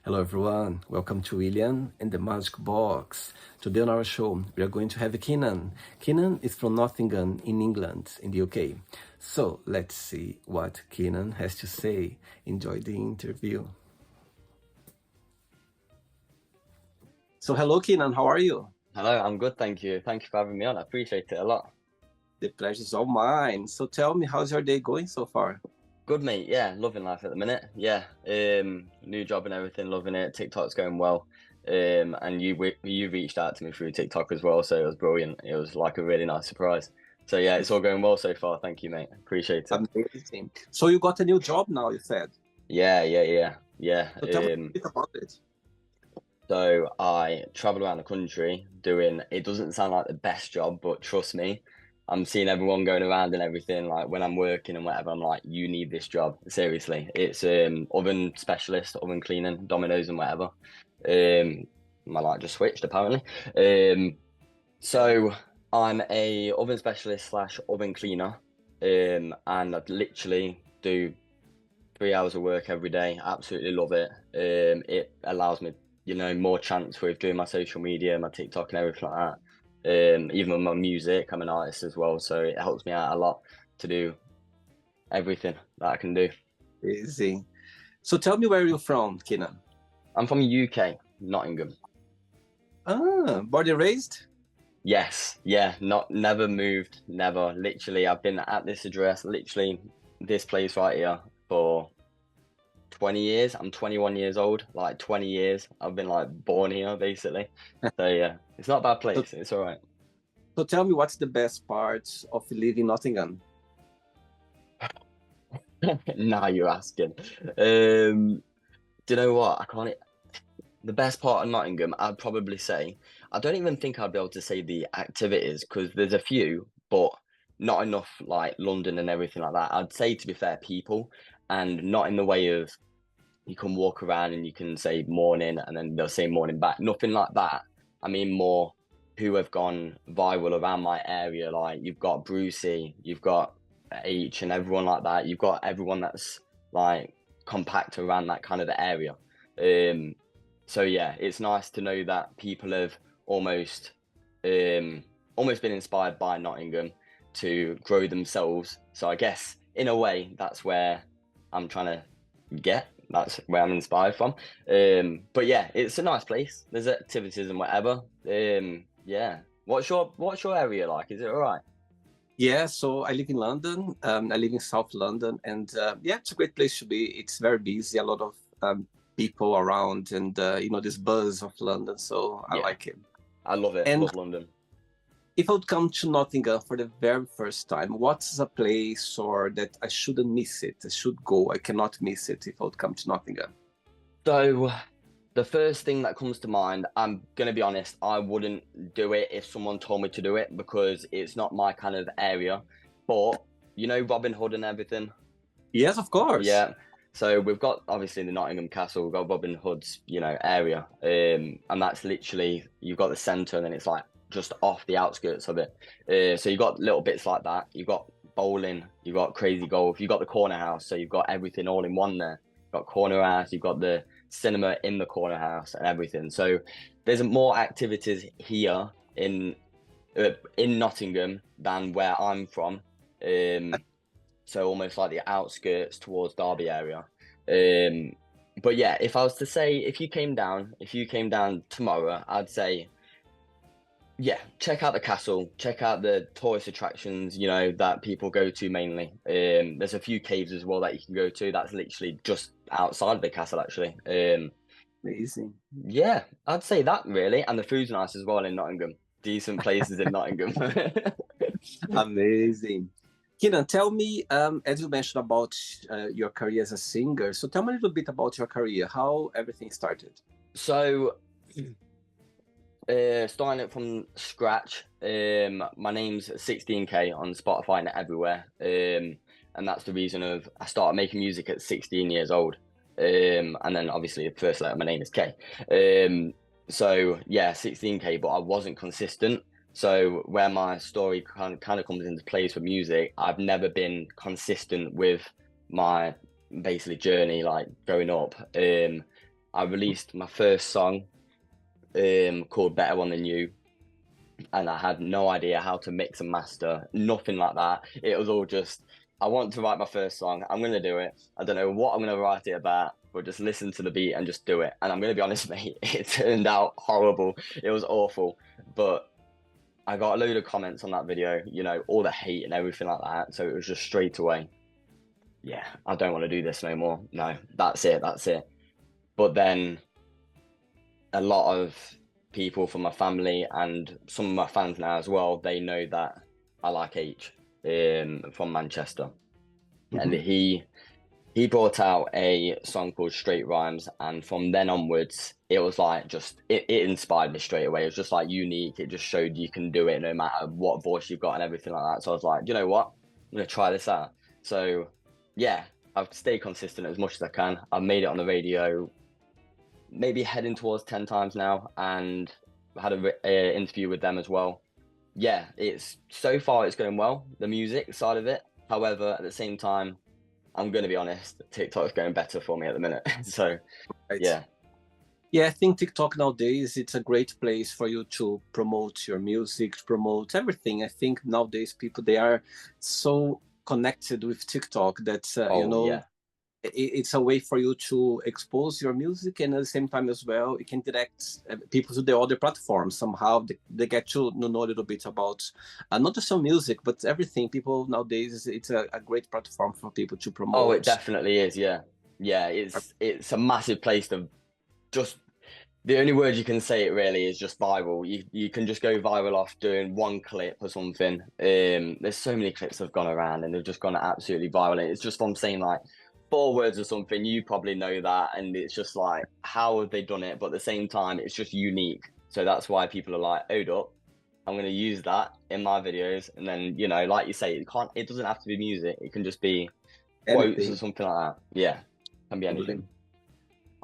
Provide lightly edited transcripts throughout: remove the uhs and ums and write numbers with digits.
Hello everyone, welcome to William and the Magic Box. Today on our show, we are going to have Keanan. Keanan is from Nottingham in England, in the UK. So let's see what Keanan has to say. Enjoy the interview. So hello Keanan, how are you? Hello, I'm good, thank you. Thank you for having me on. I appreciate it a lot. The pleasure is all mine. So tell me, how's your day going so far? Good, mate. Yeah, loving life at the minute. Yeah, new job and everything, loving it. TikTok's going well. And you reached out to me through TikTok as well, so it was brilliant. It was like a really nice surprise. So yeah, it's all going well so far. Thank you, mate. Appreciate it. Amazing. So you got a new job now, you said? Yeah. So tell me a bit about it. So I travel around the country doing, it doesn't sound like the best job, but trust me, I'm seeing everyone going around and everything. Like when I'm working and whatever, I'm like, you need this job. Seriously. It's oven specialist, oven cleaning, dominoes and whatever. My light just switched apparently. So I'm a oven specialist slash oven cleaner. And I literally do 3 hours of work every day. Absolutely love it. It allows me, more chance with doing my social media, my TikTok and everything like that. Even with my music, I'm an artist as well, so it helps me out a lot to do everything that I can do. Easy. So tell me where you're from, Keanan. I'm from UK, Nottingham. Born and raised? Yes, yeah, never moved, never. Literally, I've been at this address, literally this place right here for 20 years. I'm 21 years old, like 20 years. I've been like born here basically. So yeah, it's not a bad place. It's all right. So tell me, what's the best part of living in Nottingham? Now you're asking. Do you know what? I can't. The best part of Nottingham, I'd probably say, I don't even think I'd be able to say the activities because there's a few, but not enough like London and everything like that. I'd say, to be fair, people, and not in the way of you can walk around and you can say morning and then they'll say morning back. Nothing like that. I mean more who have gone viral around my area. Like you've got Brucey, you've got H and everyone like that. You've got everyone that's like compact around that kind of area. So yeah, it's nice to know that people have almost almost been inspired by Nottingham to grow themselves. So I guess in a way that's where I'm trying to get. That's where I'm inspired from. But yeah, it's a nice place. There's activities and whatever. Yeah. What's your area like? Is it all right? Yeah, so I live in London. I live in South London, and yeah, it's a great place to be. It's very busy, a lot of people around, and this buzz of London. So I Yeah. like it. I love it. And Love London. if I would come to Nottingham for the very first time, what's a place or that I shouldn't miss it? I should go. I cannot miss it if I would come to Nottingham. So the first thing that comes to mind, I'm gonna be honest, I wouldn't do it if someone told me to do it because it's not my kind of area. But Robin Hood and everything. Yes, of course. Yeah. So we've got obviously the Nottingham Castle, we've got Robin Hood's, area. And that's literally you've got the centre and then it's like just off the outskirts of it. So you've got little bits like that. You've got bowling, you've got crazy golf, you've got the corner house, so you've got everything all in one there. You've got corner house, you've got the cinema in the corner house and everything. So there's more activities here in Nottingham than where I'm from. So almost like the outskirts towards Derby area. But yeah, if I was to say, if you came down tomorrow, I'd say, yeah, check out the castle, check out the tourist attractions, that people go to mainly. There's a few caves as well that you can go to. That's literally just outside of the castle, actually. Amazing. Yeah, I'd say that really. And the food's nice as well in Nottingham. Decent places in Nottingham. Amazing. Keanan, tell me, as you mentioned about your career as a singer, so tell me a little bit about your career, how everything started. So, starting it from scratch, my name's 16K on Spotify and everywhere. And that's the reason of I started making music at 16 years old. And then obviously the first letter of my name is K. So yeah, 16K, but I wasn't consistent. So where my story kind of comes into place with music, I've never been consistent with my basically journey, like growing up. I released my first song called Better One Than You, and I had no idea how to mix and master, nothing like that. It was all just, I want to write my first song, I'm going to do it. I don't know what I'm going to write it about, but just listen to the beat and just do it. And I'm going to be honest, mate, it turned out horrible. It was awful, but I got a load of comments on that video, you know, all the hate and everything like that. So it was just straight away, yeah, I don't want to do this no more. No, that's it, that's it. But then a lot of people from my family and some of my fans now as well, they know that I like H from Manchester. And he brought out a song called Straight Rhymes, and from then onwards it was like just it inspired me straight away. It was just like unique. It just showed you can do it no matter what voice you've got and everything like that. So I was like, you know what, I'm gonna try this out. So yeah, I've stayed consistent as much as I can. I've made it on the radio maybe heading towards 10 times now, and had an interview with them as well. Yeah, it's so far it's going well, the music side of it. However, at the same time, I'm going to be honest, TikTok's going better for me at the minute. So Right. yeah, Yeah, I think TikTok nowadays, it's a great place for you to promote your music, to promote everything. I think nowadays people, they are so connected with TikTok that, yeah, it's a way for you to expose your music, and at the same time as well, it can direct people to the other platforms. Somehow they get to know a little bit about not just some music, but everything. People nowadays, it's a great platform for people to promote. oh, it definitely is. Yeah, yeah, it's a massive place to just, the only word you can say it really is just viral. You can just go viral off doing one clip or something. There's so many clips that have gone around and they've just gone absolutely viral. And it's just from saying like 4 words or something, you probably know that, and it's just like, how have they done it? But at the same time, it's just unique. So that's why people are like, hold up, I'm going to use that in my videos. And then, you know, like you say, it doesn't have to be music. It can just be quotes Anything. or something like that. Yeah, can be anything.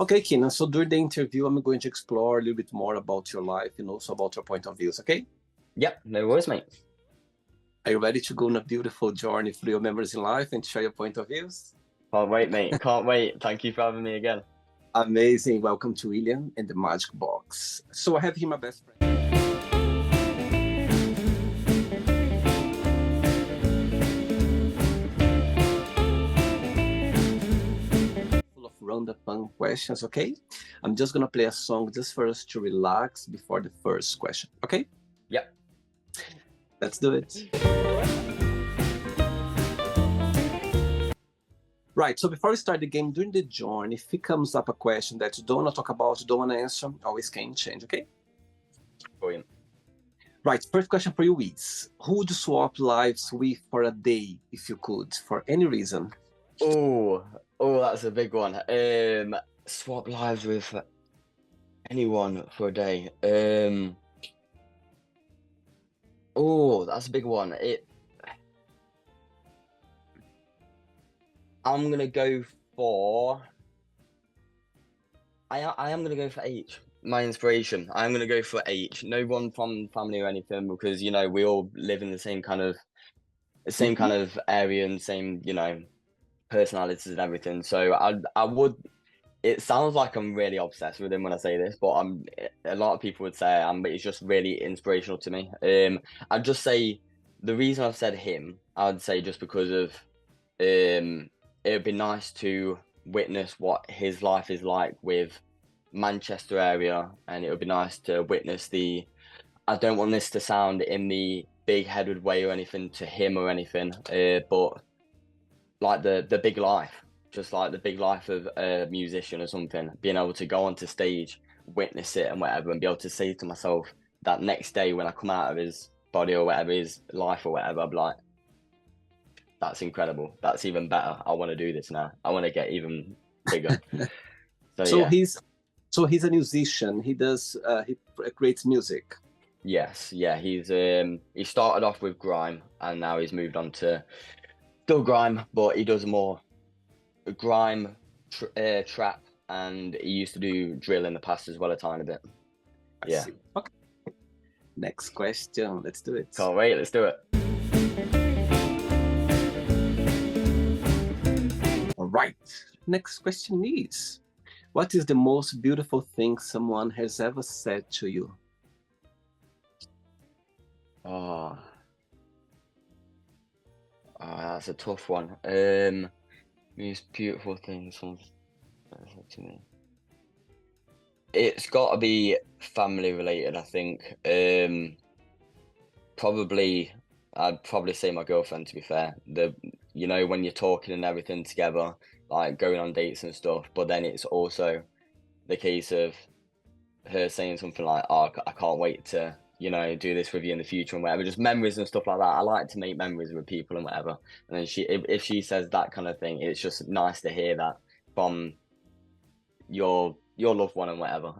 Okay, Keanan, so during the interview, I'm going to explore a little bit more about your life and also about your point of views, okay? Yep, no worries, mate. Are you ready to go on a beautiful journey through your memories in life and share your point of views? Can't wait, mate. Can't wait. Thank you for having me again. Amazing. Welcome to William and the Magic Box. So I have here my best friend. Full of random fun questions, okay? I'm just gonna play a song just for us to relax before the first question, okay? Yep. Let's do it. Right, so before we start the game, during the journey, if it comes up a question that you don't want to talk about, you don't want to answer, always can change, okay? Brilliant. Right, first question for you is, who would you swap lives with for a day, if you could, for any reason? Oh, that's a big one. Swap lives with anyone for a day. Oh, that's a big one. I'm gonna go for. I am gonna go for H. My inspiration. I'm gonna go for H. No one from family or anything, because you know we all live in the same kind of area and same, you know, personalities and everything. So I would. It sounds like I'm really obsessed with him when I say this, but a lot of people would say I am, but he's just really inspirational to me. I'd just say the reason I've said him, I'd say just because of it would be nice to witness what his life is like with Manchester area, and it would be nice to witness the, I don't want this to sound in the big-headed way or anything to him or anything, but like the big life, just like the big life of a musician or something, being able to go onto stage, witness it and whatever, and be able to say to myself that next day when I come out of his body or whatever, his life or whatever, I'll be like, that's incredible. That's even better. I want to do this now. I want to get even bigger. So yeah. He's a musician. He does he creates music. Yes, yeah. He started off with grime, and now he's moved on to still grime, but he does more grime, trap, and he used to do drill in the past as well a tiny bit. Yeah. Okay. Next question. Let's do it. Can't wait. Let's do it. All right. Next question is, What is the most beautiful thing someone has ever said to you? Oh, that's a tough one. Most beautiful thing someone said to me. It's got to be family related, I think. Probably, I'd probably say my girlfriend, to be fair. When you're talking and everything together, like going on dates and stuff, but then it's also the case of her saying something like, "Oh, I can't wait to, do this with you in the future and whatever." Just memories and stuff like that. I like to make memories with people and whatever. And then if she says that kind of thing, it's just nice to hear that from your loved one and whatever.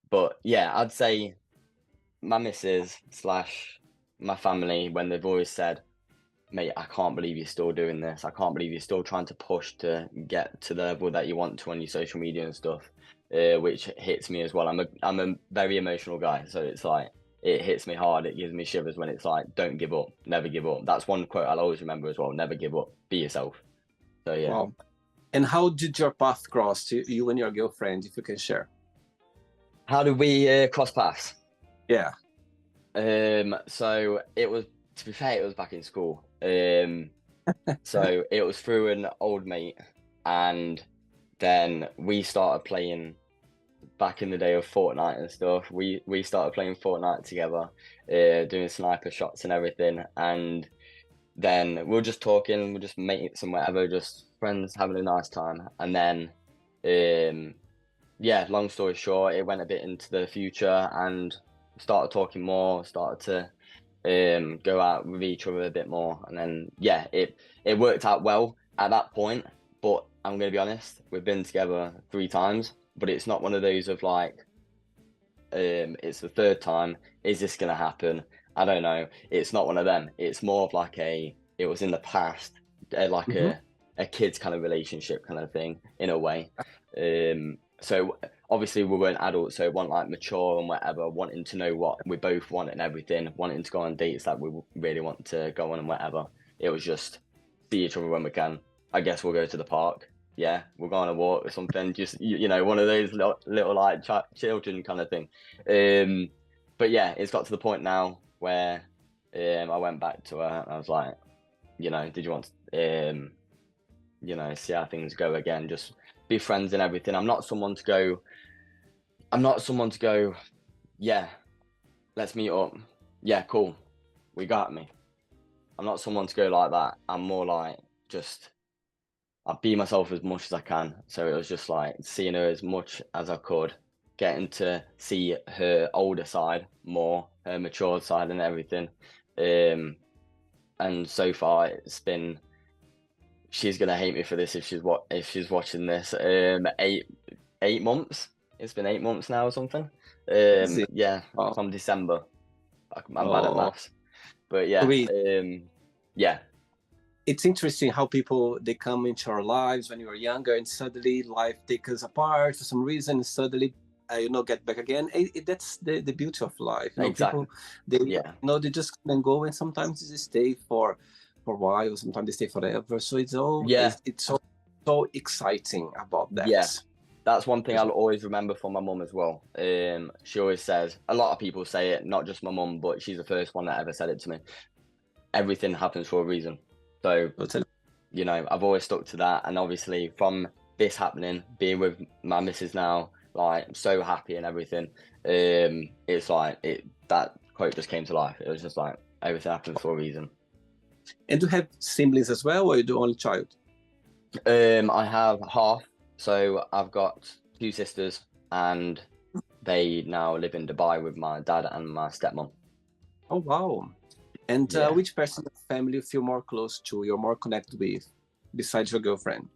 But yeah, I'd say my missus slash my family, when they've always said, "Mate, I can't believe you're still doing this. I can't believe you're still trying to push to get to the level that you want to on your social media and stuff," which hits me as well. I'm a very emotional guy, so it's like it hits me hard. It gives me shivers when it's like, "Don't give up, never give up." That's one quote I'll always remember as well. Never give up. Be yourself. So yeah. Wow. And how did your path cross to you and your girlfriend, if you can share? How did we cross paths? Yeah. So it was, to be fair, it was back in school. So it was through an old mate, and then we started playing back in the day of Fortnite and stuff. We started playing Fortnite together, doing sniper shots and everything, and then we were just talking, we're just mates and whatever, just friends having a nice time. And then, yeah, long story short, it went a bit into the future and started talking more, started to go out with each other a bit more. And then, yeah, it worked out well at that point. But I'm going to be honest, we've been together 3 times, but it's not one of those of like, it's the third time. Is this going to happen? I don't know. It's not one of them. It's more of like it was in the past, like Mm-hmm. a kid's kind of relationship kind of thing in a way. So obviously we weren't adults, so it wasn't like mature and whatever, wanting to know what we both want and everything, wanting to go on dates that we really want to go on and whatever. It was just see each other when we can. I guess we'll go to the park. Yeah, we'll go on a walk or something. Just one of those little like children kind of thing. But yeah, it's got to the point now where I went back to her and I was like, did you want to, see how things go again? Just be friends and everything. I'm not someone to go, yeah, let's meet up. Yeah, cool. We got me. I'm not someone to go like that. I'm more like just I be myself as much as I can. So it was just like seeing her as much as I could, getting to see her older side more, her mature side and everything. And so far it's been, she's gonna hate me for this if she's watching this. 8 months. It's been 8 months now or something. Crazy. Yeah, Wow. from December. I'm bad at Oh, maths, but yeah, we. yeah, It's interesting how people they come into our lives when we were younger, and suddenly life takes us apart for some reason. And suddenly, get back again. That's the beauty of life. exactly. People they Yeah, they just come and go, and sometimes they stay for a while. Sometimes they stay forever. So yeah, it's so exciting about yeah. that. That's one thing I'll always remember from my mum as well. She always says, a lot of people say it, not just my mum, but she's the first one that ever said it to me. Everything happens for a reason. So, Totally. I've always stuck to that. And obviously from this happening, being with my missus now, like I'm so happy and everything. It's like that quote just came to life. It was just like everything happens for a reason. And do you have siblings as well, or you do only child? I have half. So I've got 2 sisters and they now live in Dubai with my dad and my stepmom. Oh wow! And Yeah. which person of the family you feel more close to, you're more connected with, besides your girlfriend?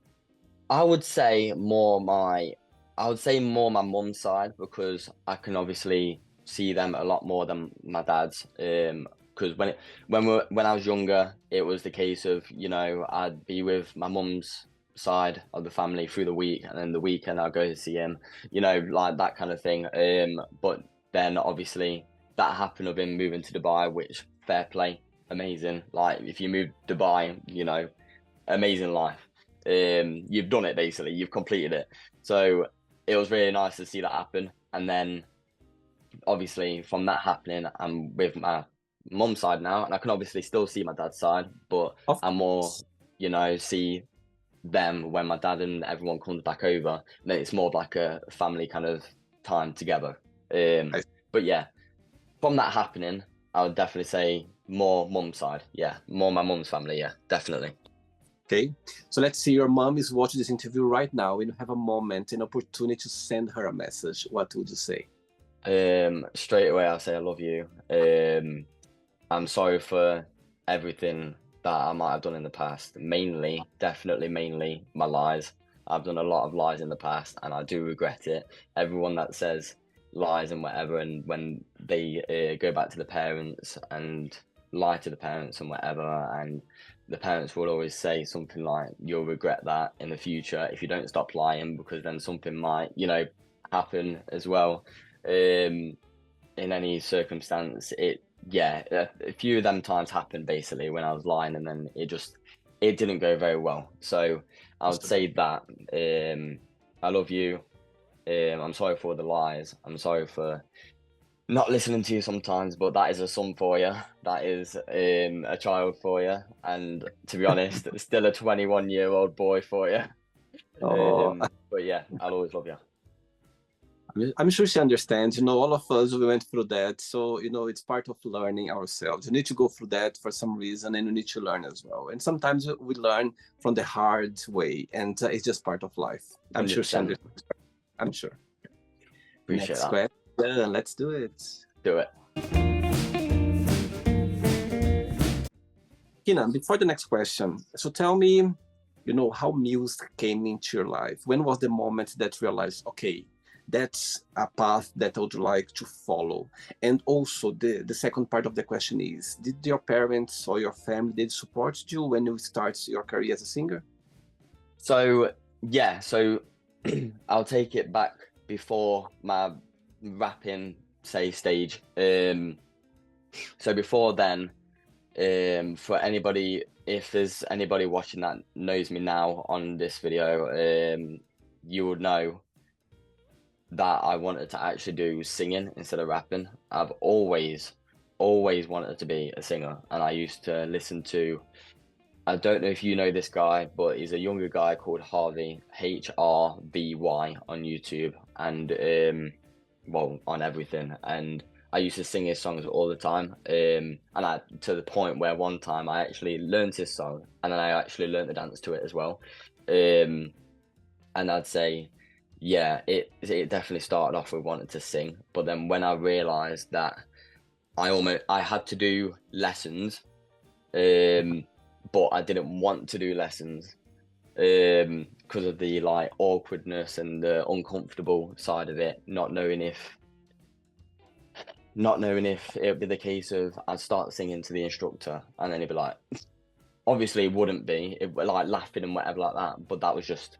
I would say more my mum's side because I can obviously see them a lot more than my dad's. Because when I was younger, it was the case of I'd be with my mum's side of the family through the week, and then the weekend I'd go to see him, like that kind of thing. But then obviously that happened of him moving to Dubai, which fair play, amazing. Like if you move to Dubai, amazing life. You've done it basically, you've completed it. So it was really nice to see that happen. And then obviously from that happening, I'm with my mum's side now, and I can obviously still see my dad's side, but Of I more, course. see them when my dad and everyone comes back over. Then it's more of like a family kind of time together. I, But yeah, from that happening, I would definitely say more mum's side. Yeah, more my mum's family. Yeah, definitely. okay. So let's see, your mom is watching this interview right now and you have a moment, an opportunity to send her a message. What would you say? Straight away, I'll say I love you. I'm sorry for everything that I might have done in the past. Mainly, definitely, mainly my lies. I've done a lot of lies in the past, and I do regret it. Everyone that says lies and whatever, and when they go back to the parents and lie to the parents and whatever, and the parents will always say something like, "You'll regret that in the future if you don't stop lying, because then something might, happen as well." In any circumstance, a few of them times happened basically when I was lying, and then it didn't go very well. So I would say that I love you. I'm sorry for the lies. I'm sorry for not listening to you sometimes, but that is a son for you. That is a child for you, and to be honest, still a 21-year-old boy for you. Oh, But yeah, I'll always love you. I'm sure she understands. All of us, we went through that. So, it's part of learning ourselves. You need to go through that for some reason, and you need to learn as well. And sometimes we learn from the hard way, and it's just part of life. I'm sure she 100%. understands. I'm sure. Appreciate Next that. question. Let's do it. Do it. Keanan, before the next question, so tell me, how music came into your life. When was the moment that you realized, okay, that's a path that I would like to follow? And also the second part of the question is, did your parents or your family did support you when you start your career as a singer? So yeah, I'll take it back before my rapping stage. So before then, for anybody, if there's anybody watching that knows me now on this video, you would know that I wanted to actually do singing instead of rapping. I've always wanted to be a singer, and I used to listen to, I don't know if you know this guy, but he's a younger guy called Harvey, HRVY on YouTube, and on everything. And I used to sing his songs all the time. And to the point where one time I actually learned his song, and then I actually learned the dance to it as well. And I'd say, yeah, it definitely started off with wanting to sing, but then when I realised that I had to do lessons, but I didn't want to do lessons because of the awkwardness and the uncomfortable side of it, not knowing if it would be the case of I'd start singing to the instructor and then he'd be like, obviously it wouldn't be, it would like laughing and whatever like that, but that was just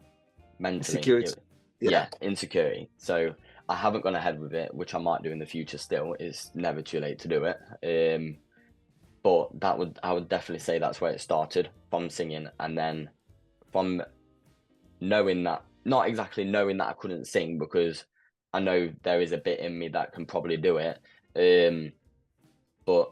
mentally Security. Yeah. insecurity. So I haven't gone ahead with it, which I might do in the future still. It's never too late to do it. But I would definitely say that's where it started, from singing, and then from knowing that, not exactly knowing that I couldn't sing, because I know there is a bit in me that can probably do it. But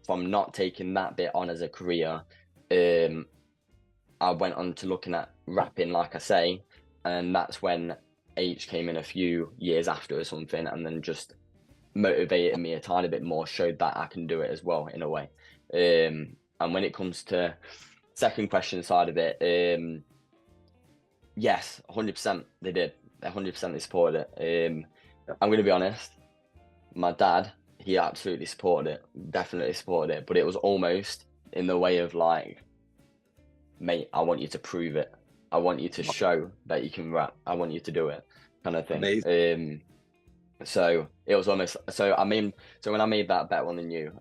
from not taking that bit on as a career, I went on to looking at rapping, like I say, and that's when H came in a few years after or something, and then just motivated me a tiny bit more, showed that I can do it as well in a way. And when it comes to second question side of it, yes, 100% they did. 100% they supported it. I'm going to be honest, my dad, he absolutely supported it, definitely supported it, but it was almost in the way of like, mate, I want you to prove it. I want you to show that you can rap. I want you to do it, kind of thing. Amazing. So it was almost, so when I made that bet on the new,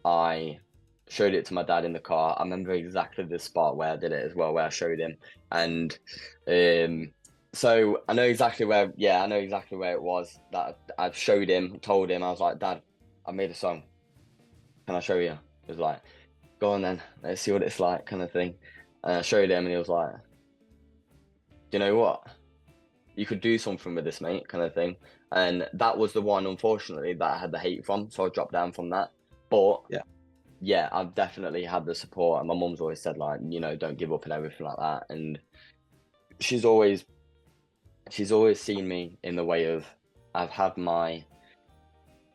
I showed it to my dad in the car. I remember exactly the spot where I did it as well, where I showed him. And so I know exactly where it was that I showed him, told him. I was like, Dad, I made a song. Can I show you? He was like, go on then, let's see what it's like, kind of thing. And I showed him, and he was like, "You know what? You could do something with this, mate," kind of thing. And that was the one, unfortunately, that I had the hate from. So I dropped down from that. But yeah, I've definitely had the support, and my mum's always said, like, you know, don't give up and everything like that. And she's always seen me in the way of, I've had my,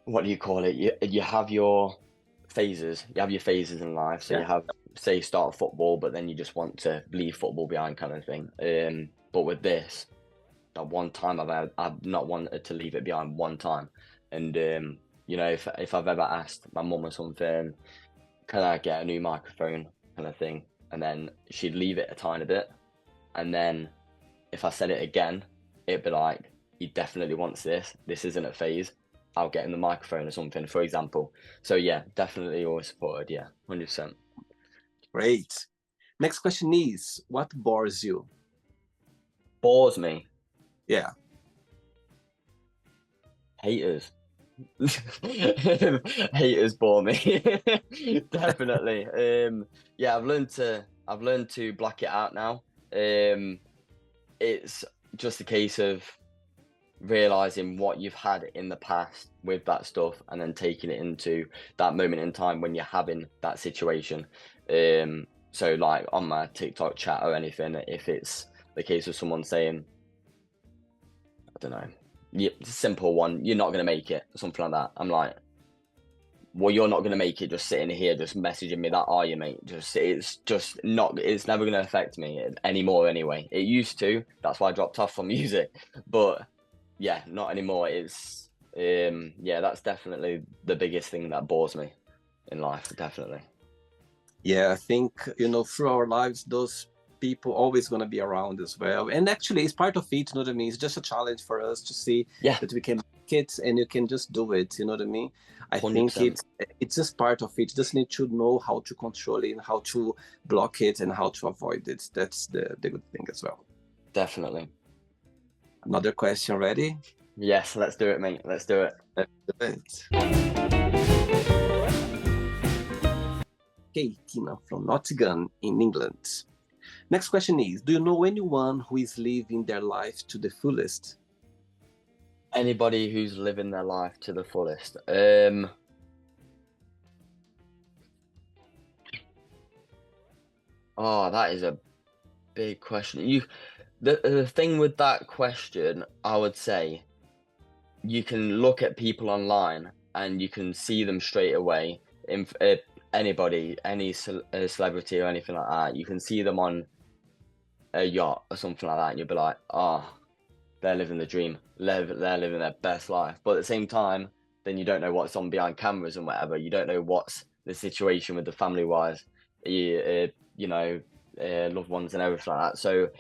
what do you call it? You have your phases. You have your phases in life. So you have, say, start football, but then you just want to leave football behind, kind of thing. But with this, not one time I've not wanted to leave it behind one time. And you know, if I've ever asked my mum or something, can I get a new microphone, kind of thing, and then she'd leave it a tiny bit, and then if I said it again, it'd be like, he definitely wants this. This isn't a phase. I'll get him the microphone or something, for example. So yeah, definitely always supported. Yeah, 100%. Great. Next question is, what bores you? Bores me. Yeah. Haters. Haters bore me. Definitely. Yeah, I've learned to block it out now. It's just a case of realizing what you've had in the past with that stuff, and then taking it into that moment in time when you're having that situation. So like on my TikTok chat or anything, if it's the case of someone saying, I don't know, yeah, simple one, you're not going to make it, something like that, I'm like, well, you're not going to make it just sitting here just messaging me that, are you, mate? It's never going to affect me anymore anyway. It used to, that's why I dropped off from music, but yeah, not anymore. It's yeah, that's definitely the biggest thing that bores me in life, definitely. Yeah, I think, you know, through our lives, those people always going to be around as well. And actually, it's part of it, you know what I mean? It's just a challenge for us to see that we can make it, and you can just do it, you know what I mean? I 100%. think it's just part of it. You just need to know how to control it, and how to block it, and how to avoid it. That's the good thing as well. Definitely. Another question, ready? Yes, let's do it, mate. Let's do it. Let's do it. Okay, Keanan from Nottingham in England. Next question is, do you know anyone who is living their life to the fullest? Anybody who's living their life to the fullest. Oh, that is a big question. The thing with that question, I would say, you can look at people online and you can see them straight away. Anybody, any celebrity or anything like that, you can see them on a yacht or something like that, and you'll be like, oh, they're living the dream. They're living their best life. But at the same time, then you don't know what's on behind cameras and whatever. You don't know what's the situation with the family-wise, you know, loved ones and everything like that. So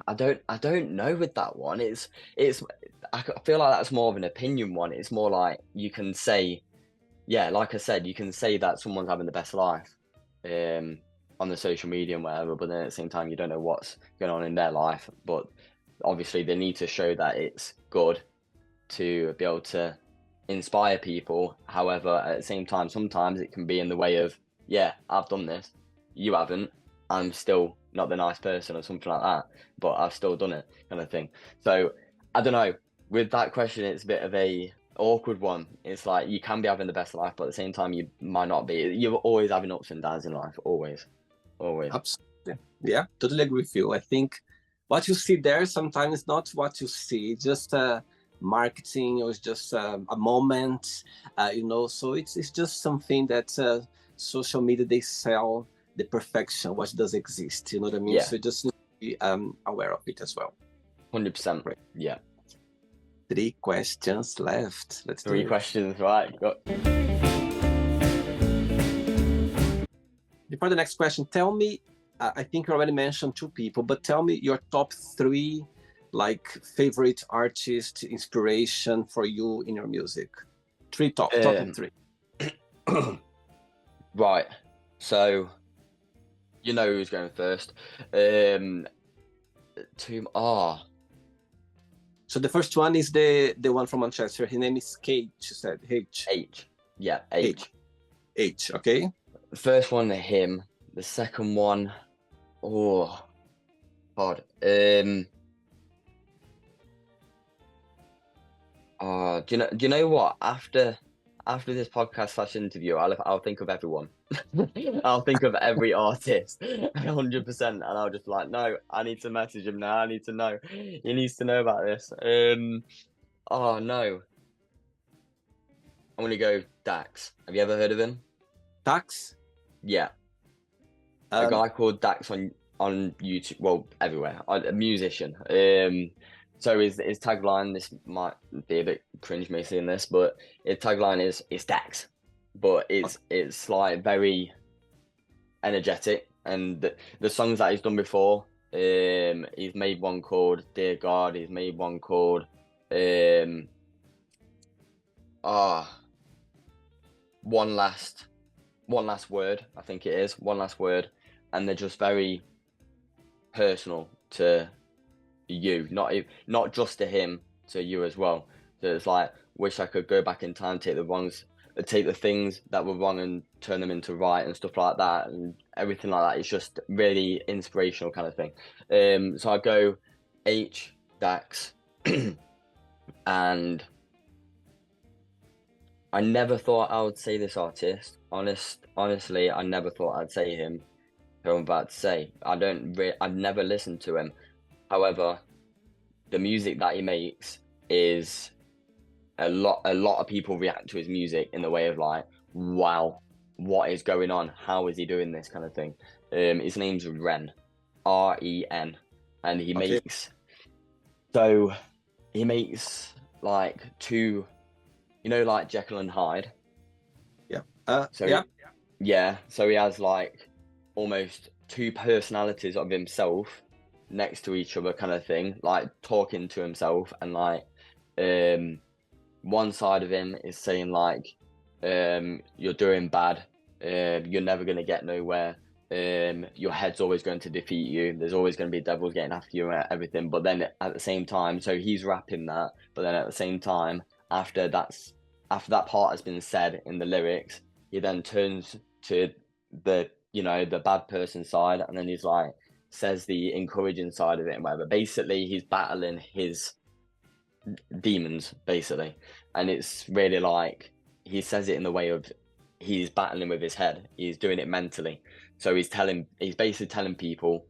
I don't know with that one. I feel like that's more of an opinion one. It's more like you can say, yeah, like I said, you can say that someone's having the best life on the social media and whatever, but then at the same time, you don't know what's going on in their life. But obviously, they need to show that it's good to be able to inspire people. However, at the same time, sometimes it can be in the way of, yeah, I've done this, you haven't, I'm still not the nice person or something like that, but I've still done it, kind of thing. So I don't know, with that question, it's a bit of a awkward one. It's like you can be having the best life, but at the same time you might not be. You're always having ups and downs in life, always. Absolutely. Yeah, totally agree with you. I think what you see there sometimes is not what you see. It's just marketing, or it's just a moment, you know. So it's just something that social media, they sell the perfection, what does exist, you know what I mean? So you just need to be aware of it as well. 100%. Right. Yeah. 3 questions left. Let's do it. 3 questions, right? Before the next question, tell me, I think you already mentioned 2 people, but tell me your top 3 like favorite artist inspiration for you in your music. 3 top 3. Right. So you know who's going first. So the first one is the one from Manchester. His name is Kate. She said H. Yeah, H. H. Okay. The first one, him. The second one, oh, God. Do you know what? After this podcast / interview, I'll think of everyone. I'll think of every artist, 100%, and I'll just like, no, I need to message him now. I need to know. He needs to know about this. Oh no, I'm gonna go Dax. Have you ever heard of him? Dax? Yeah, a guy called Dax on YouTube. Well, everywhere. A musician. So his tagline. This might be a bit cringe me saying this, but his tagline is "It's Dax," but it's like very energetic. And the songs that he's done before, he's made one called "Dear God." He's made one called one last word. I think it is one last word, and they're just very personal to you, not just to him, to you as well. So it's like, wish I could go back in time, take the things that were wrong and turn them into right and stuff like that, and everything like that. It's just really inspirational kind of thing. So I go H Dax, and I never thought I would say this artist. Honestly, I never thought I'd say him. Who I'm about to say, I've never listened to him. However, the music that he makes is a lot of people react to his music in the way of like, wow, what is going on? How is he doing this kind of thing? His name's Ren, Ren, and he makes like two, like Jekyll and Hyde. Yeah. Yeah. So he has like almost two personalities of himself next to each other kind of thing, like talking to himself, and like one side of him is saying like, you're doing bad, you're never going to get nowhere, your head's always going to defeat you, there's always going to be devils getting after you and everything. But then at the same time, so he's rapping that, but then at the same time, after that part has been said in the lyrics, he then turns to the bad person side, and then he's like, says the encouraging side of it and whatever. Basically, he's battling his demons, basically. And it's really like, he says it in the way of, he's battling with his head. He's doing it mentally. So he's basically telling people,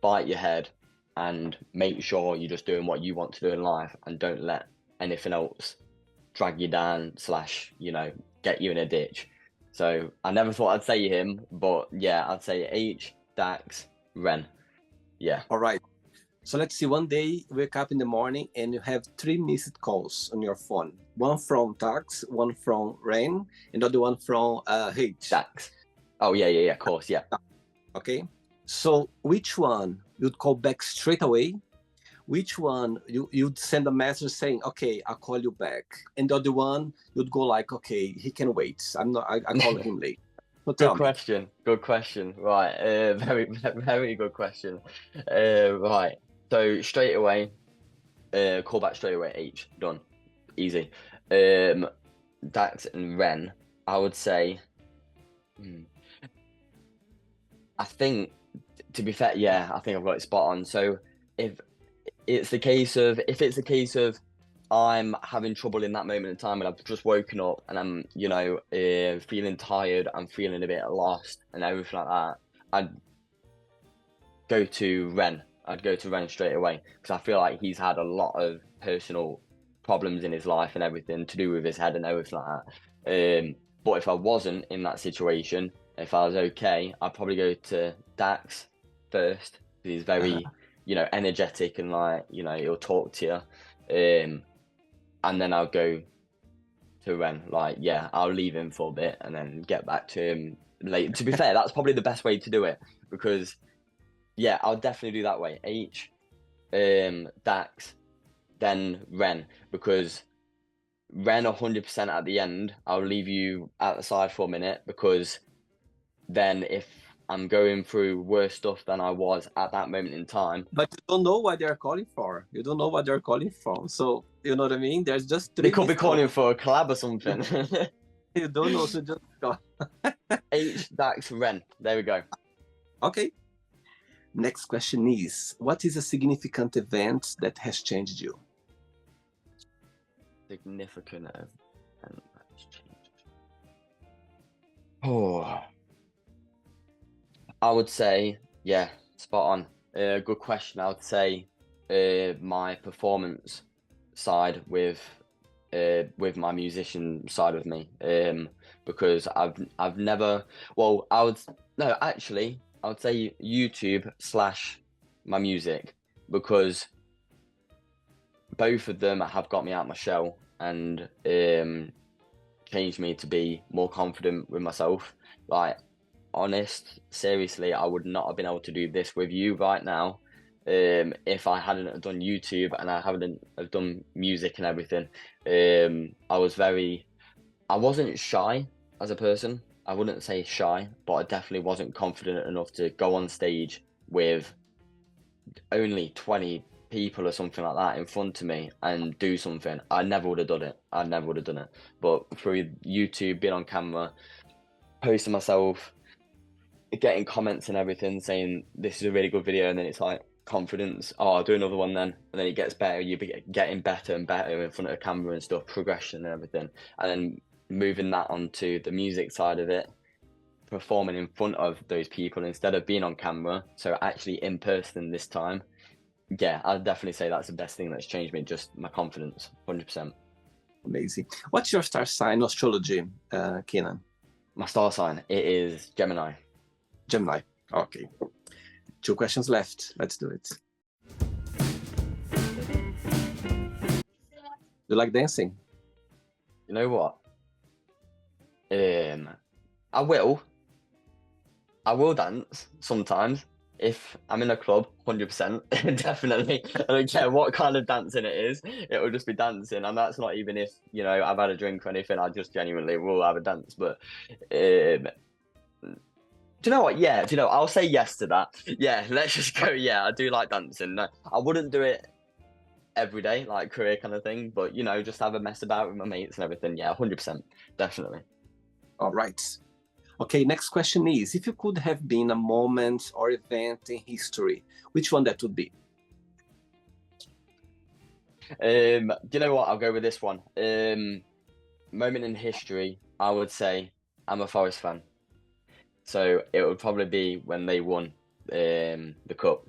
fight your head and make sure you're just doing what you want to do in life, and don't let anything else drag you down / get you in a ditch. So I never thought I'd say him, but yeah, I'd say H Dax Ren. Yeah. All right. So let's see. One day, wake up in the morning and you have 3 missed calls on your phone. One from Dax, one from Ren, and the other one from H. Dax. Oh yeah, of course, yeah. Okay. So which one you'd call back straight away? Which one you'd send a message saying, "Okay, I'll call you back," and the other one you'd go like, "Okay, he can wait. I call him late." So Good question. Right. Very, very good question. Right. So straight away, call back straight away. H, done, easy. Dax and Ren, I would say. I think, to be fair, yeah, I think I've got it spot on. So if it's the case of I'm having trouble in that moment in time, and I've just woken up and I'm, feeling tired, I'm feeling a bit lost and everything like that, I'd go to Ren. Straight away, because I feel like he's had a lot of personal problems in his life and everything to do with his head and everything like that. But if I wasn't in that situation, if I was okay, I'd probably go to Dax first, because he's very, energetic and like, he'll talk to you. And then I'll go to Ren. Like, yeah, I'll leave him for a bit and then get back to him later. To be fair, that's probably the best way to do it, because, yeah, I'll definitely do that way. H, Dax, then Ren, because Ren 100% at the end, I'll leave you at the side for a minute, because then if I'm going through worse stuff than I was at that moment in time. But you don't know what they're calling for. You don't know what they're calling from. So, you know what I mean? There's just 3 They could be calling for a collab or something. You don't know, so just call. H Dax Ren. There we go. Okay. Next question is, what is a significant event that has changed you? Significant event that's changed. Oh, I would say, yeah, spot on. Good question. I would say my performance side with my musician side of me, because I've never, well, I would, no, actually, I would say YouTube slash my music, because both of them have got me out my shell and changed me to be more confident with myself. Like, honest, seriously, I would not have been able to do this with you right now if I hadn't have done YouTube and I hadn't have done music and everything. I wasn't shy as a person. I wouldn't say shy, but I definitely wasn't confident enough to go on stage with only 20 people or something like that in front of me and do something. I never would have done it. I never would have done it. But through YouTube, being on camera, posting myself, getting comments and everything saying this is a really good video, and then it's like confidence. Oh, I'll do another one then, and then it gets better. You be getting better and better in front of the camera and stuff, progression and everything, and then moving that onto the music side of it, performing in front of those people instead of being on camera, so actually in person this time. Yeah, I'd definitely say that's the best thing that's changed me, just my confidence, 100%. Amazing. What's your star sign astrology, Keanan? My star sign, it is Gemini. Gemini. Okay. 2 questions left. Let's do it. You like dancing? You know what? I will. I will dance sometimes if I'm in a club, 100%, definitely. I don't care what kind of dancing it is, it will just be dancing. And that's not even if, you know, I've had a drink or anything, I just genuinely will have a dance. But do you know what? Yeah, do you know, I'll say yes to that. Yeah, let's just go. Yeah, I do like dancing. No, I wouldn't do it every day, like career kind of thing, but, you know, just have a mess about with my mates and everything. Yeah, 100%, definitely. All right. Okay, next question is, if you could have been a moment or event in history, which one that would be? Do you know what? I'll go with this one. Moment in history, I would say I'm a Forest fan. So it would probably be when they won the cup,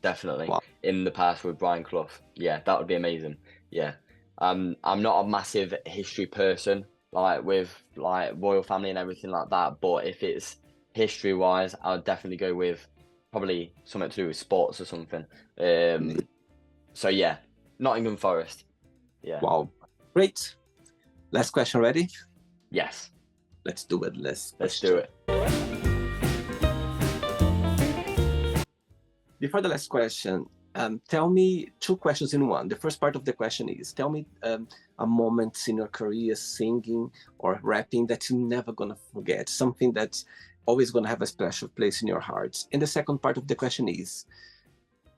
definitely. Wow. In the past with Brian Clough. Yeah, that would be amazing. Yeah. I'm not a massive history person, like with like royal family and everything like that. But if it's history wise, I'll definitely go with probably something to do with sports or something. So yeah, Nottingham Forest. Yeah. Wow. Great. Last question, ready? Yes. Let's do it. Let's do it. Before the last question, tell me 2 questions in one. The first part of the question is, tell me a moment in your career singing or rapping that you're never gonna forget, something that's always gonna have a special place in your heart. And the second part of the question is,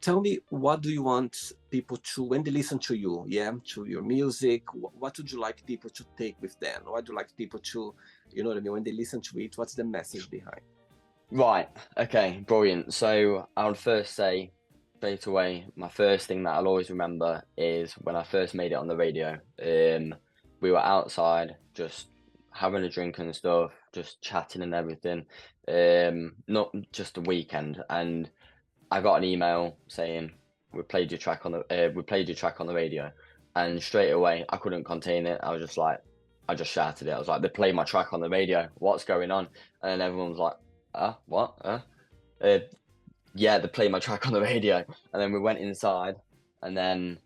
tell me, what do you want people to, when they listen to you, to your music, what would you like people to take with them? What do you like people to, you know what I mean, when they listen to it, what's the message behind? Right, okay, brilliant. So I would first say straight away, my first thing that I'll always remember is when I first made it on the radio. We were outside just having a drink and stuff, just chatting and everything. Not just a weekend, and I got an email saying we played your track on the radio, and straight away I couldn't contain it. I was just like, I just shouted it. I was like, they played my track on the radio. What's going on? And then everyone was like, what? Yeah, they played my track on the radio. And then we went inside and then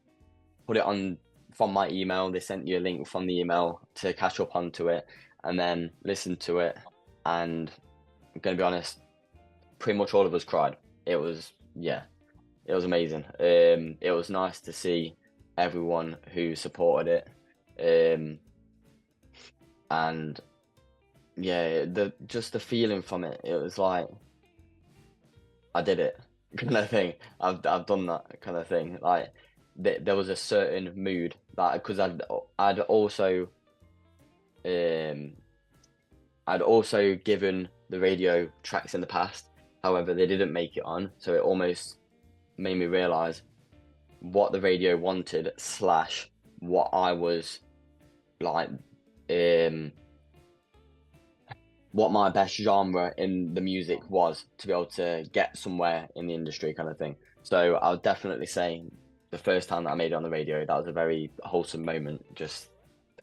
put it on from my email. They sent you a link from the email to catch up onto it and then listened to it. And I'm going to be honest, pretty much all of us cried. It was amazing. It was nice to see everyone who supported it. And yeah, the feeling from it, it was like, I did it kind of thing. I've done that kind of thing. Like there was a certain mood that, because I'd also I'd also given the radio tracks in the past. However, they didn't make it on, so it almost made me realise what the radio wanted slash what I was like, what my best genre in the music was to be able to get somewhere in the industry, kind of thing. So I'll definitely say the first time that I made it on the radio, that was a very wholesome moment.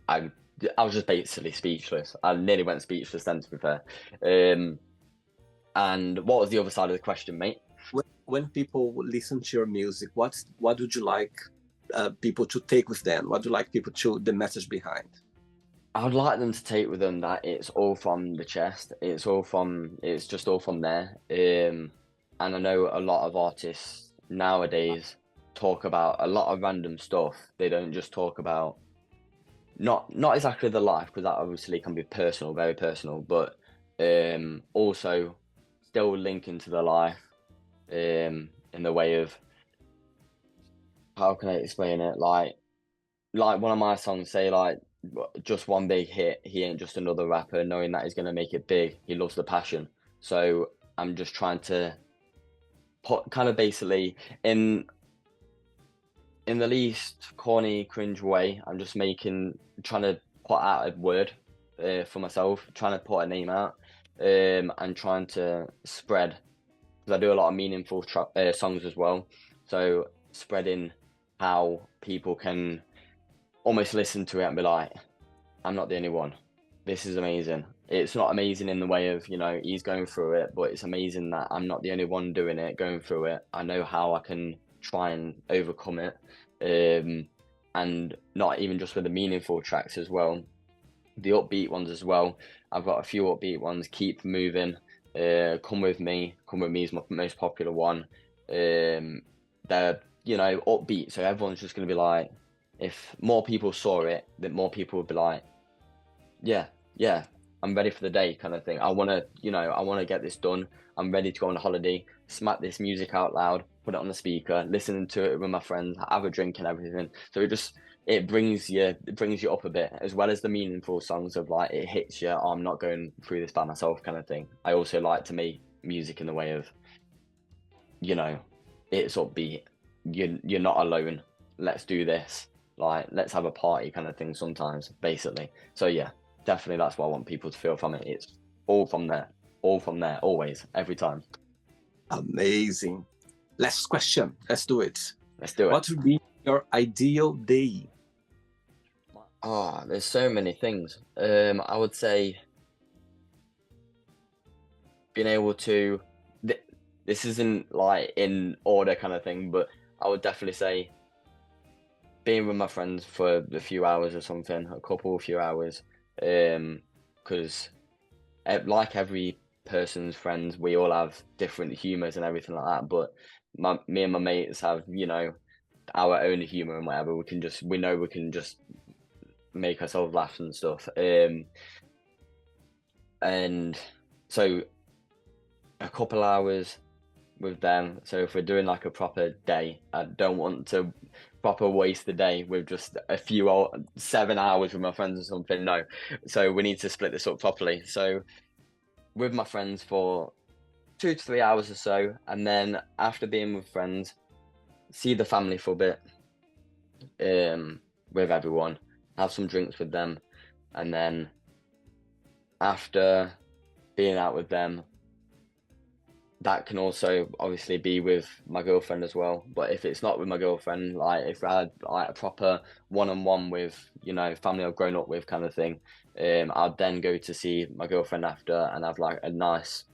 I was just basically speechless. I nearly went speechless then, to be fair. And what was the other side of the question, mate? When people listen to your music, what would you like people to take with them? What do you like people to, the message behind? I would like them to take with them that it's all from the chest. It's just all from there. And I know a lot of artists nowadays talk about a lot of random stuff. They don't just talk about not exactly the life, because that obviously can be personal, very personal, but also still linking to the life in the way of, how can I explain it? Like one of my songs say, like, just one big hit, he ain't just another rapper, knowing that he's going to make it big, he loves the passion. So I'm just trying to put kind of basically in the least corny, cringe way, I'm just trying to put out a word for myself, trying to put a name out, and trying to spread, because I do a lot of meaningful songs as well. So spreading how people can almost listen to it and be like, I'm not the only one. This is amazing. It's not amazing in the way of, he's going through it, but it's amazing that I'm not the only one doing it, going through it. I know how I can try and overcome it. And not even just with the meaningful tracks as well, the upbeat ones as well. I've got a few upbeat ones. Keep Moving, Come With Me is my most popular one. They're upbeat, so everyone's just going to be like, if more people saw it, then more people would be like, yeah, I'm ready for the day, kind of thing. I want to get this done. I'm ready to go on a holiday, smack this music out loud, put it on the speaker, listen to it with my friends, have a drink and everything. So it brings you up a bit, as well as the meaningful songs of, like, it hits you, I'm not going through this by myself, kind of thing. I also like to make music in the way of, it's upbeat. You're not alone. Let's do this. Like, let's have a party, kind of thing sometimes, basically. So yeah, definitely that's what I want people to feel from it. It's all from there, always, every time. Amazing. Last question. Let's do it. Let's do it. What would be your ideal day? There's so many things. I would say being able to, this isn't like in order kind of thing, but I would definitely say being with my friends for a few hours or something, a few hours, because like every person's friends, we all have different humours and everything like that, but me and my mates have, our own humour and whatever. We can just make ourselves laugh and stuff, and so a couple hours with them. So if we're doing like a proper day, I don't want to proper waste the day with just a few 7 hours with my friends or something. No, so we need to split this up properly. So with my friends for 2 to 3 hours or so, and then after being with friends, see the family for a bit, with everyone, have some drinks with them, and then after being out with them, that can also obviously be with my girlfriend as well. But if it's not with my girlfriend, like if I had like a proper one-on-one with, family I've grown up with, kind of thing, I'd then go to see my girlfriend after and have like a nice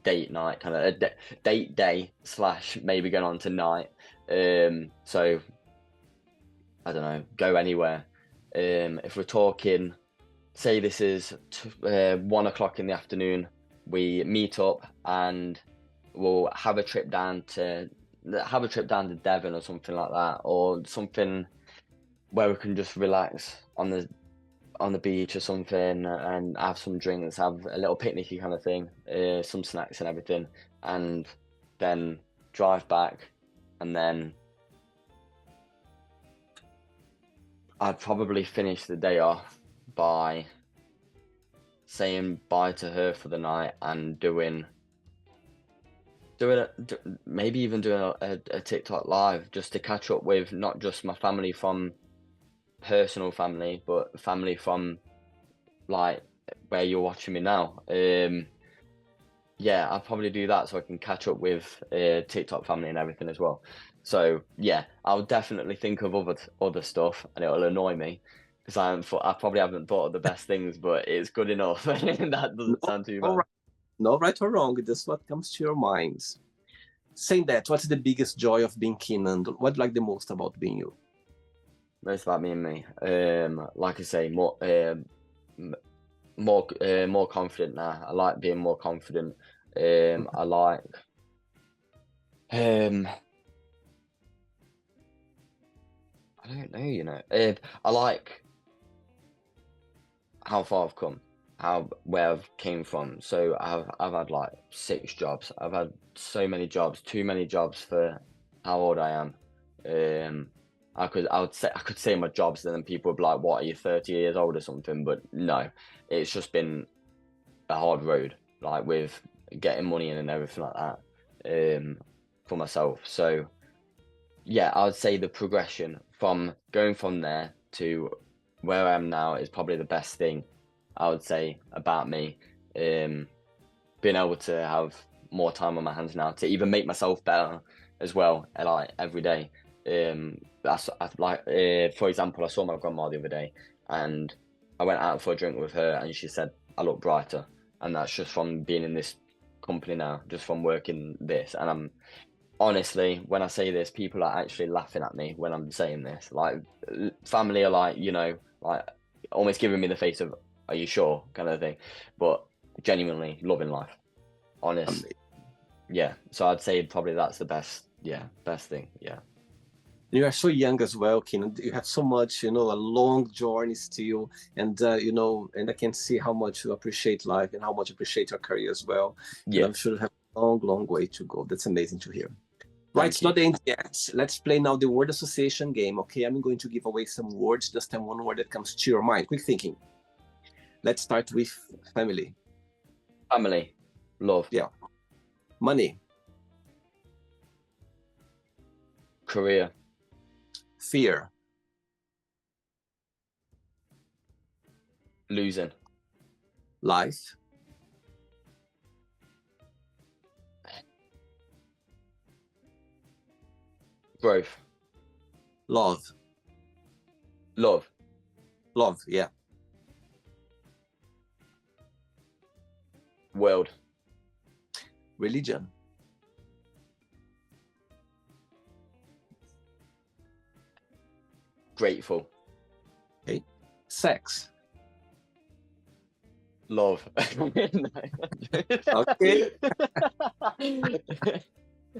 date night, kind of a date day / maybe going on to night. So I don't know, go anywhere. If we're talking, say this is 1 o'clock in the afternoon, we meet up and we'll have a trip down to Devon or something like that, or something where we can just relax on the beach or something and have some drinks, have a little picnicky kind of thing, some snacks and everything, and then drive back. And then I'd probably finish the day off by saying bye to her for the night and maybe even doing a TikTok live just to catch up with not just my family from personal family, but family from like where you're watching me now. Yeah, I'll probably do that so I can catch up with TikTok family and everything as well. So yeah, I'll definitely think of other stuff, and it'll annoy me because I probably haven't thought of the best things, but it's good enough. That doesn't No, sound too no bad. right, no right or wrong. Just what comes to your mind. Saying that, what's the biggest joy of being Keanan? What do you like the most about being you? Most about me and me. Like I say, more confident now. I like being more confident. I like um I don't know, you know. I like how far I've come, how where I've came from. So I've had like 6 jobs. I've had so many jobs, too many jobs for how old I am. Um, I could say my jobs, and then people would be like, "What, are you 30 years old or something?" But no, it's just been a hard road, like with getting money in and everything like that, for myself. So yeah, I would say the progression from going from there to where I am now is probably the best thing I would say about me. Um, Being able to have more time on my hands now to even make myself better as well, like every day. I like, for example, I saw my grandma the other day, and I went out for a drink with her, and she said I look brighter, and that's just from being in this company now, just from working this, and I'm honestly, when I say this, people are actually laughing at me when I'm saying this. Like, family are like, like almost giving me the face of, "Are you sure?" kind of thing. But genuinely loving life. Honest, yeah. So I'd say probably that's the best. Yeah, best thing. Yeah. You are so young as well, Keanan. You have so much, a long journey still, and and I can see how much you appreciate life and how much you appreciate your career as well. And Yeah. I'm sure you have a long, long way to go. That's amazing to hear. Right, Thank it's you. not the end yet. Let's play now the word association game. Okay, I'm going to give away some words. Just tell one word that comes to your mind. Quick thinking. Let's start with family. Family, love, Yeah. Money. career, Fear. losing, Life. growth, Love. love, Love. Yeah. world, Religion. grateful, Okay. Sex. love. Okay.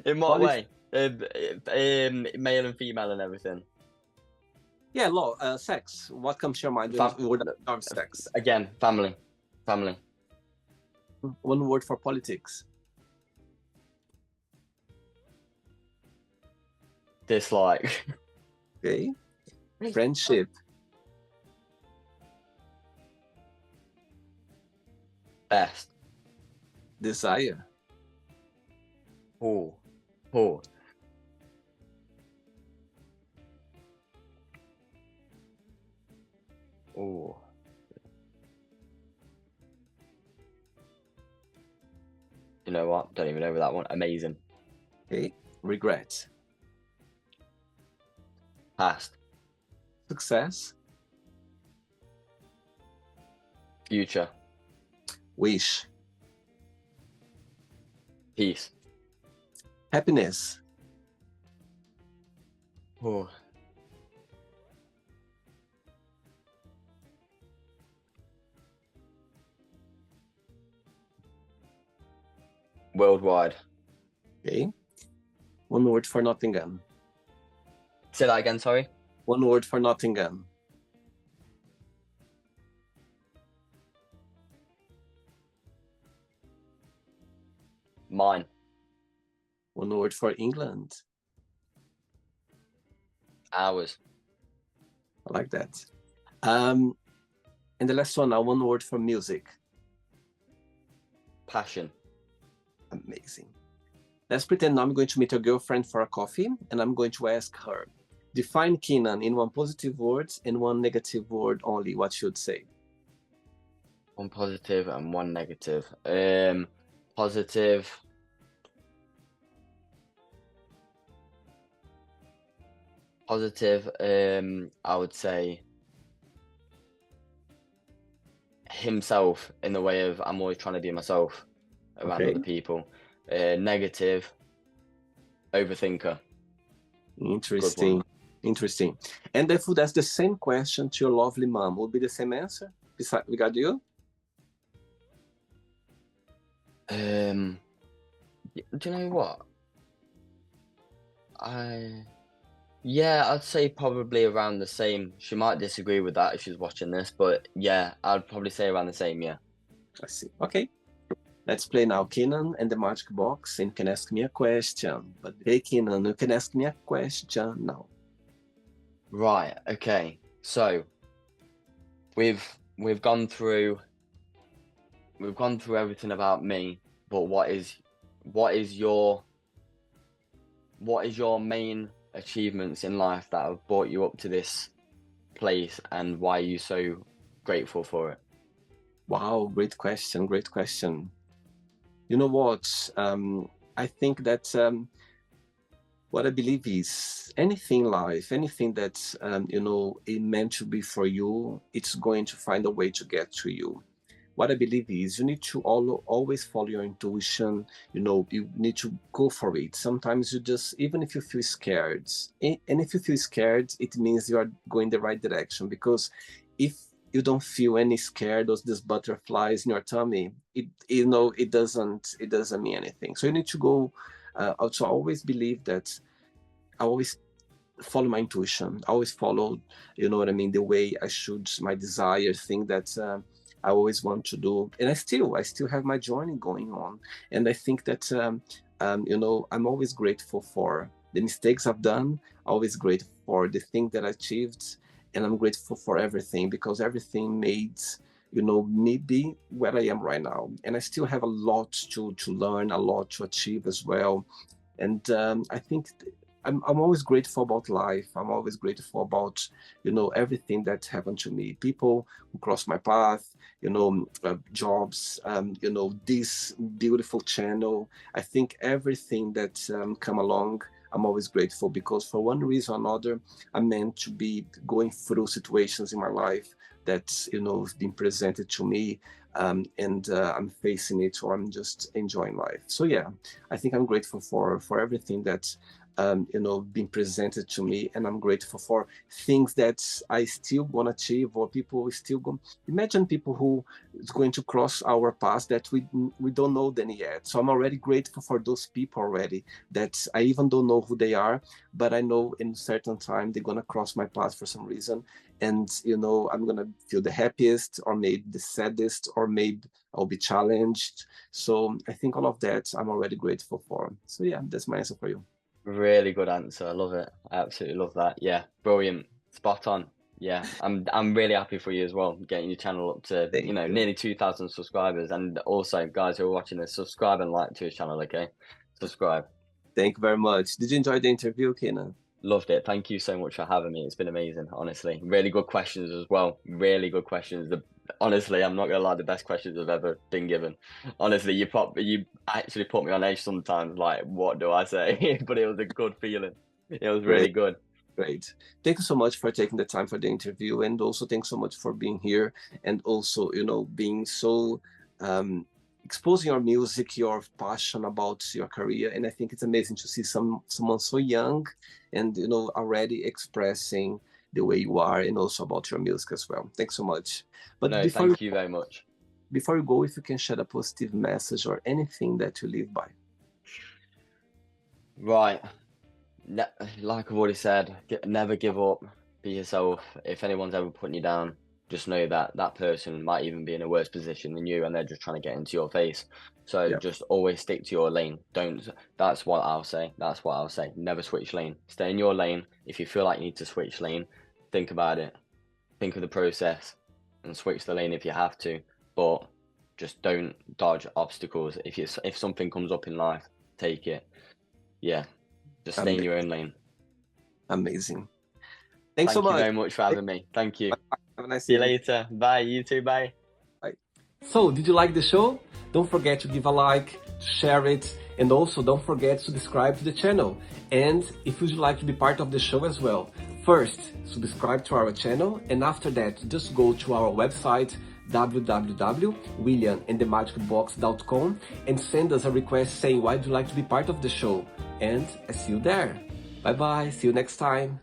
In what Politics. way? Male and female and everything. Yeah, law. Sex. What comes to your mind when Fam- you word of sex? Again, family, One word for politics. dislike, Okay. Friendship. best. Desire. Oh, oh, oh. You know what? Don't even know that one. Amazing. Okay. Regret. Past, Success. future, Wish. peace. Happiness. Oh. Worldwide. Okay. One word for Nottingham. Say that again, sorry. One word for Nottingham. Mine. One word for England. Ours. I like that. And the last one now, one word for music. Passion. Amazing. Let's pretend now I'm going to meet your girlfriend for a coffee, and I'm going to ask her, define Keanan in one positive word and one negative word only. What should say? One positive and one negative. Positive. Positive. I would say himself, in the way of I'm always trying to be myself around Okay. other people. Negative. Overthinker. Good one. Interesting. And if that's the same question to your lovely mom, would be the same answer? Regard you? Do you know what? Yeah, I'd say probably around the same. She might disagree with that if she's watching this, but yeah, I'd probably say around the same, yeah. I see. Okay. Let's play now Keanan and the magic box, and you can ask me a question. But hey, Keanan, you can ask me a question now. Right, okay. So we've gone through everything about me, but what is your main achievements in life that have brought you up to this place, and why are you so grateful for it? Wow, great question. Great question. You know what? I think that what I believe is anything in life, anything that it meant to be for you, it's going to find a way to get to you. What I believe is you need to always follow your intuition. You need to go for it. Sometimes you just, even if you feel scared, and if you feel scared, it means you are going the right direction. Because if you don't feel any scared, these butterflies in your tummy, it doesn't mean anything. So you need to go. Also, I always believe that I always follow my intuition. I always follow, the way I should, my desire, thing that I always want to do. And I still have my journey going on. And I think that, I'm always grateful for the mistakes I've done, always grateful for the thing that I achieved. And I'm grateful for everything, because everything made, me be where I am right now. And I still have a lot to learn, a lot to achieve as well. And I think I'm always grateful about life. I'm always grateful about, everything that happened to me. People who crossed my path, jobs, this beautiful channel. I think everything that come along, I'm always grateful, because for one reason or another, I'm meant to be going through situations in my life that, have been presented to me, and I'm facing it, or I'm just enjoying life. So yeah, I think I'm grateful for everything that being presented to me, and I'm grateful for things that I still want to achieve, or people still go. Imagine people who is going to cross our path that we don't know them yet. So I'm already grateful for those people already, that I even don't know who they are, but I know in a certain time they're gonna cross my path for some reason, and I'm gonna feel the happiest, or maybe the saddest, or maybe I'll be challenged. So I think all of that I'm already grateful for. So yeah, that's my answer for you. Really good answer. I love it. I absolutely love that. Yeah, brilliant. Spot on. Yeah, I'm really happy for you as well, getting your channel up to, Thank you. nearly 2,000 subscribers. And also, guys who are watching this, subscribe and like to his channel, okay? Subscribe. Thank you very much. Did you enjoy the interview, Keanan? Loved it. Thank you so much for having me. It's been amazing, honestly. Really good questions as well. Really good questions. Honestly, I'm not gonna lie, the best questions I've ever been given. Honestly, you actually put me on edge sometimes. Like, what do I say? But it was a good feeling. It was really Great, good. great. Thank you so much for taking the time for the interview, and also thanks so much for being here, and also, being so exposing your music, your passion about your career. And I think it's amazing to see someone so young, and already expressing the way you are, and also about your music as well. Thanks so much. But No, thank you very much. before you go, if you can share a positive message or anything that you live by. Right. Like I've already said, never give up. Be yourself. If anyone's ever putting you down, just know that that person might even be in a worse position than you, and they're just trying to get into your face. So Yeah, just always stick to your lane. Don't. That's what I'll say. That's what I'll say. Never switch lane. Stay in your lane. If you feel like you need to switch lane, think about it. Think of the process, and switch the lane if you have to. But just don't dodge obstacles. If something comes up in life, take it. Yeah, just stay in your own lane. Amazing. Thanks so Thank you much. very much for having me. Thank you. Have a nice See you evening. later. Bye. You too. Bye. Bye. So, did you like the show? Don't forget to give a like, share it, and also don't forget to subscribe to the channel. And if you'd like to be part of the show as well, first, subscribe to our channel, and after that, just go to our website, www.williamandthemagicbox.com, and send us a request saying why would you like to be part of the show. And I see you there. Bye bye, see you next time.